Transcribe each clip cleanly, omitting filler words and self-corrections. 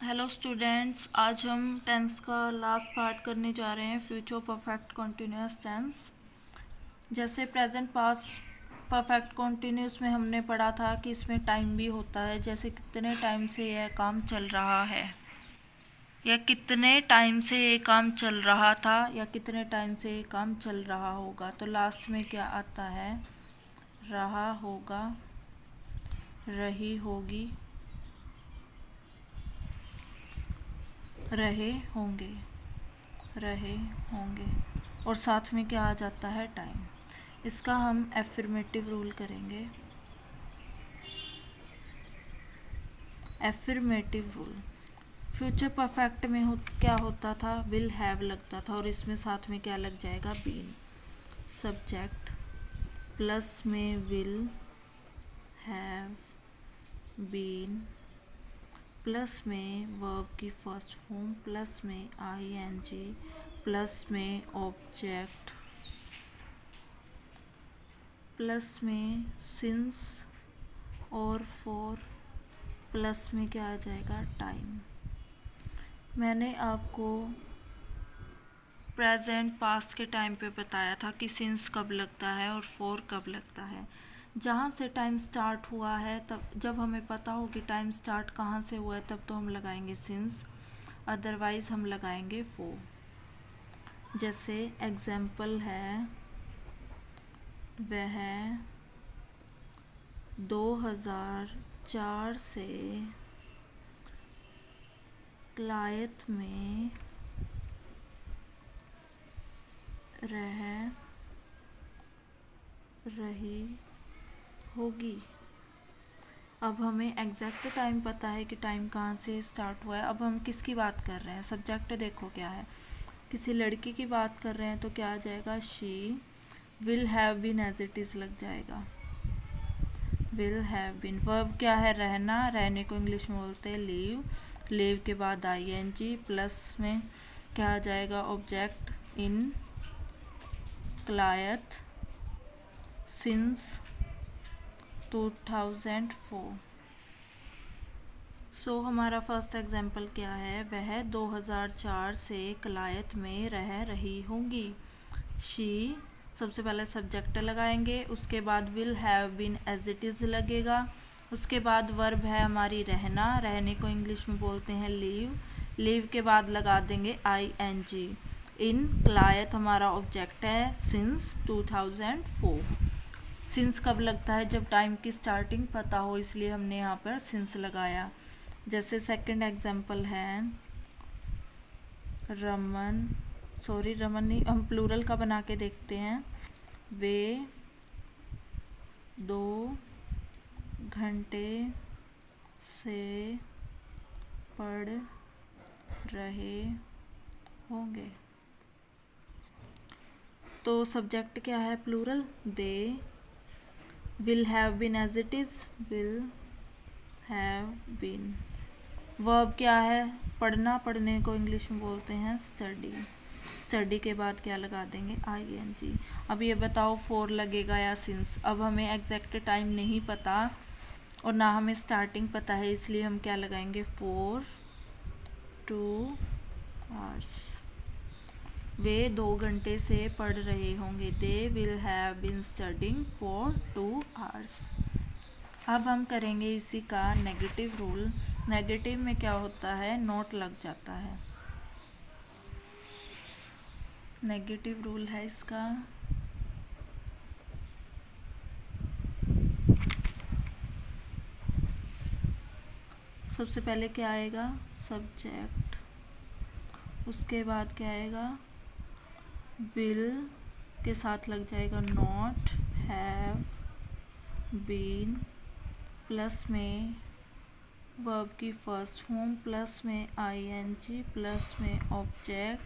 Hello students, आज हम tense का लास्ट पार्ट करने जा रहे हैं, फ्यूचर परफेक्ट कॉन्टिन्यूस टेंस। जैसे प्रेजेंट पास्ट परफेक्ट कॉन्टिन्यूस में हमने पढ़ा था कि इसमें टाइम भी होता है, जैसे कितने टाइम से यह काम चल रहा है, या कितने टाइम से ये काम चल रहा था, या कितने टाइम से ये काम चल रहा होगा। तो लास्ट में क्या आता है? रहा होगा, रही होगी, रहे होंगे, रहे होंगे, और साथ में क्या आ जाता है? टाइम। इसका हम एफर्मेटिव रूल करेंगे। एफर्मेटिव रूल फ्यूचर परफेक्ट में क्या होता था? विल हैव लगता था, और इसमें साथ में क्या लग जाएगा? बीन। सब्जेक्ट प्लस में विल हैव बीन, प्लस में वर्ब की फर्स्ट फॉर्म, प्लस में आईएनजी, प्लस में ऑब्जेक्ट, प्लस में सिंस और फॉर, प्लस में क्या आ जाएगा? टाइम। मैंने आपको प्रेजेंट पास्ट के टाइम पे बताया था कि सिंस कब लगता है और फॉर कब लगता है। जहाँ से टाइम स्टार्ट हुआ है, तब जब हमें पता हो कि टाइम स्टार्ट कहाँ से हुआ है, तब तो हम लगाएंगे सिंस, अदरवाइज हम लगाएंगे फॉर। जैसे एग्जाम्पल है, वह 2004 से क्लायत में रह रही होगी। अब हमें एग्जैक्ट टाइम पता है कि टाइम कहाँ से स्टार्ट हुआ है। अब हम किसकी बात कर रहे हैं? सब्जेक्ट देखो क्या है, किसी लड़की की बात कर रहे हैं, तो क्या आ जाएगा? She will have been, as it is लग जाएगा, विल हैव बीन। वर्ब क्या है? रहना, रहने को इंग्लिश में बोलते हैं लीव। लीव के बाद आईएनजी, प्लस में क्या आ जाएगा? ऑब्जेक्ट, इन क्लायत सिंस 2004। सो हमारा फर्स्ट एग्जाम्पल क्या है? वह 2004 से क्लायत में रह रही होंगी। शी, सबसे पहले सब्जेक्ट लगाएंगे, उसके बाद will have been as it is लगेगा, उसके बाद वर्ब है हमारी रहना, रहने को इंग्लिश में बोलते हैं लीव। लीव के बाद लगा देंगे आईएनजी। इन क्लायत हमारा ऑब्जेक्ट है सिंस 2004। सिंस कब लगता है? जब टाइम की स्टार्टिंग पता हो, इसलिए हमने यहाँ पर सिंस लगाया। जैसे सेकंड एग्जाम्पल है, रमन नहीं, हम प्लूरल का बना के देखते हैं। वे 2 घंटे से पढ़ रहे होंगे। तो सब्जेक्ट क्या है? Plural, they. Will have been as it is, will have been. Verb क्या है? पढ़ना, पढ़ने को इंग्लिश में बोलते हैं स्टडी। स्टडी के बाद क्या लगा देंगे? आईएनजी। अब ये बताओ फॉर लगेगा या सिंस? अब हमें एग्जैक्ट टाइम नहीं पता और ना हमें स्टार्टिंग पता है, इसलिए हम क्या लगाएंगे? For 2 hours. वे 2 घंटे से पढ़ रहे होंगे। They will have been studying for 2 hours. अब हम करेंगे इसी का नेगेटिव रूल। नेगेटिव में क्या होता है? नॉट लग जाता है। नेगेटिव रूल है इसका, सबसे पहले क्या आएगा? सब्जेक्ट, उसके बाद क्या आएगा? विल के साथ लग जाएगा नॉट, हैव बीन, प्लस में वर्ब की फर्स्ट फॉर्म, प्लस में आईएनजी, प्लस में ऑब्जेक्ट,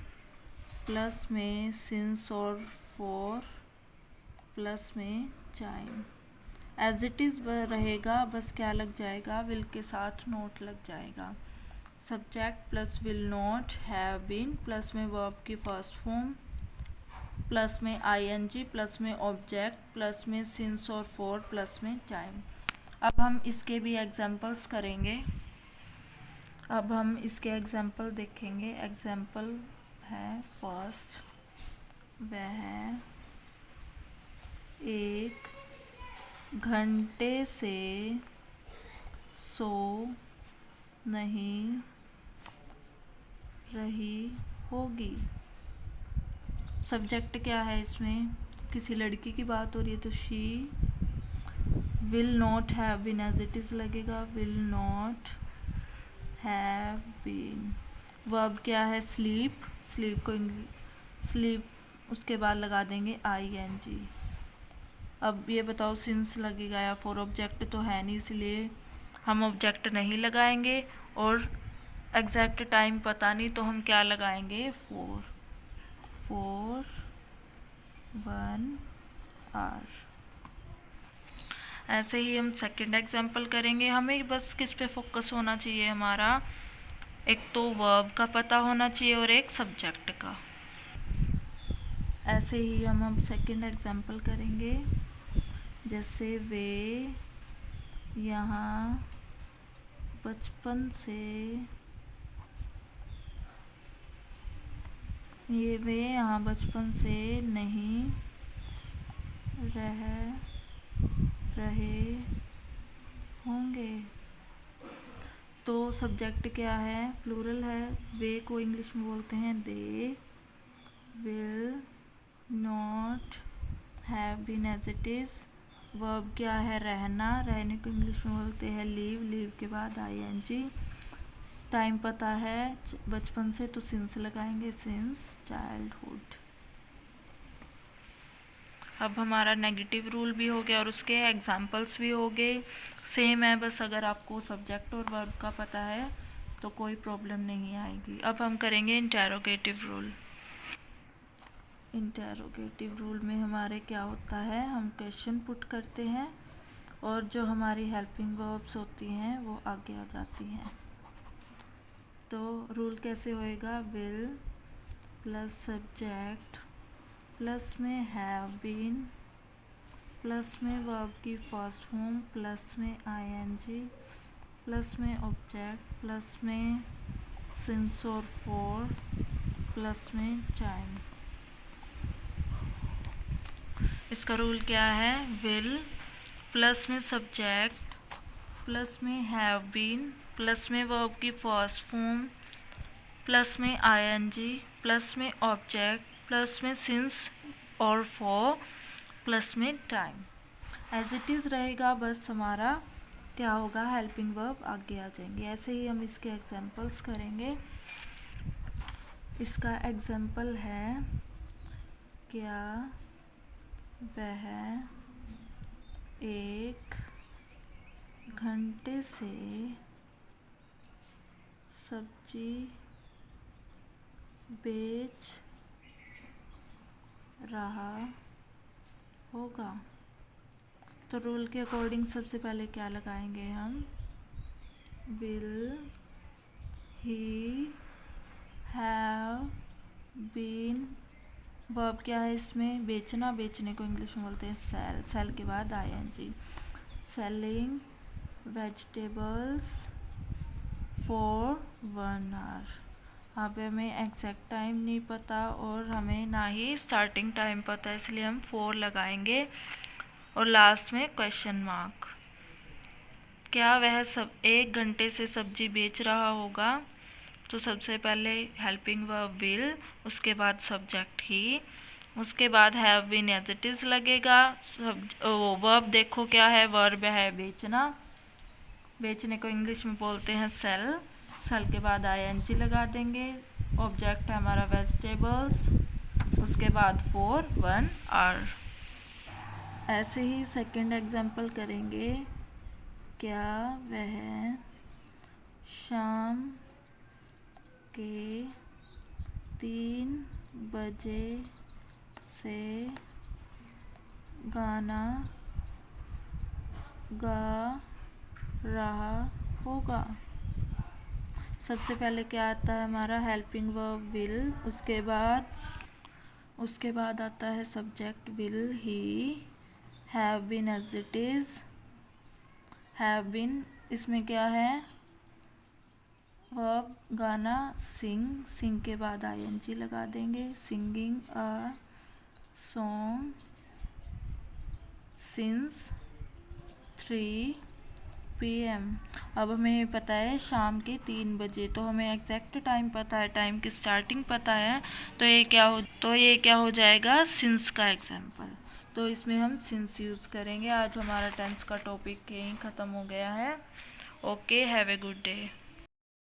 प्लस में सिंस और फॉर, प्लस में टाइम। एज इट इज़ रहेगा, बस क्या लग जाएगा? विल के साथ नोट लग जाएगा। Subject plus will not, have been, plus में वर्ब की फर्स्ट फॉर्म, प्लस में आईएनजी, प्लस में ऑब्जेक्ट, प्लस में सिंस और फॉर, प्लस में टाइम। अब हम इसके भी एग्जाम्पल्स करेंगे। अब हम इसके एग्जाम्पल देखेंगे। एग्जाम्पल है फर्स्ट, वह है 1 घंटे से सो नहीं रही होगी। सब्जेक्ट क्या है इसमें, किसी लड़की की बात हो रही है तो she will not have been, as it is लगेगा will not have been. Verb क्या है स्लीप, स्लीप को स्लीप उसके बाद लगा देंगे ING। अब ये बताओ सिंस लगेगा या फॉर, ऑब्जेक्ट तो है नहीं इसलिए हम ऑब्जेक्ट नहीं लगाएंगे, और एग्जैक्ट टाइम पता नहीं तो हम क्या लगाएंगे 4 1 आवर। ऐसे ही हम सेकंड एग्जांपल करेंगे। हमें बस किस पे फोकस होना चाहिए, हमारा एक तो वर्ब का पता होना चाहिए और एक सब्जेक्ट का। ऐसे ही हम सेकंड एग्जांपल करेंगे। जैसे वे यहाँ बचपन से नहीं रहे होंगे। तो सब्जेक्ट क्या है, प्लूरल है, वे को इंग्लिश में बोलते हैं they will not have been, as it is. Verb क्या है रहना, रहने को इंग्लिश में बोलते हैं लीव, लीव के बाद ING। टाइम पता है बचपन से तो सिंस लगाएंगे, सिंस चाइल्डहुड। अब हमारा नेगेटिव रूल भी हो गया और उसके एग्जाम्पल्स भी हो गए। सेम है, बस अगर आपको सब्जेक्ट और वर्ब का पता है तो कोई प्रॉब्लम नहीं आएगी। अब हम करेंगे इंटेरोगेटिव रूल। इंटेरोगेटिव रूल में हमारे क्या होता है, हम क्वेश्चन पुट करते हैं और जो हमारी हेल्पिंग वर्ब्स होती हैं वो आगे आ जाती हैं। तो रूल कैसे होएगा, विल प्लस सब्जेक्ट प्लस में हैव बीन प्लस में वर्ब की फर्स्ट फॉर्म प्लस में ING प्लस में ऑब्जेक्ट प्लस में सिंस और फॉर प्लस में टाइम। इसका रूल क्या है, विल प्लस में सब्जेक्ट प्लस में हैव बीन प्लस में वर्ब की फर्स्ट फॉर्म प्लस में ING प्लस में ऑब्जेक्ट प्लस में सिंस और फॉर प्लस में टाइम। एज इट इज़ रहेगा, बस हमारा क्या होगा हेल्पिंग वर्ब आगे आ जाएंगे। ऐसे ही हम इसके एग्जांपल्स करेंगे। इसका एग्जांपल है क्या वह 1 घंटे से सब्जी बेच रहा होगा। तो रूल के अकॉर्डिंग सबसे पहले क्या लगाएंगे हम, will he have been. Verb क्या है इसमें, बेचना, बेचने को इंग्लिश में बोलते हैं सेल, सेल के बाद ING। Selling vegetables for 1 hour. यहाँ पे हमें एग्जैक्ट टाइम नहीं पता और हमें ना ही स्टार्टिंग टाइम पता है, इसलिए हम 4 लगाएंगे और लास्ट में क्वेश्चन मार्क। क्या वह 1 घंटे से सब्जी बेच रहा होगा, तो सबसे पहले हेल्पिंग वर्ब विल, उसके बाद सब्जेक्ट ही, उसके बाद have been as it is लगेगा। वर्ब देखो क्या है, वर्ब है बेचना, बेचने को इंग्लिश में बोलते हैं सेल, सेल के बाद ING लगा देंगे। ऑब्जेक्ट है हमारा वेजिटेबल्स, उसके बाद 4 1 आवर। ऐसे ही सेकंड एग्जांपल करेंगे। क्या वह शाम के 3 बजे से गाना गा रहा होगा। सबसे पहले क्या आता है हमारा हेल्पिंग वर्ब विल, उसके बाद आता है subject will he, have been as it is. Have been इसमें क्या है, वर्ब गाना सिंग, सिंग के बाद ING लगा देंगे, singing a song since 3 PM। अब हमें पता है शाम के 3 बजे, तो हमें एग्जैक्ट टाइम पता है, टाइम की स्टार्टिंग पता है, तो ये क्या हो जाएगा, सिंस का एग्जाम्पल। तो इसमें हम सिंस यूज़ करेंगे। आज हमारा टेंस का टॉपिक यहीं ख़त्म हो गया है। Okay, have a good day.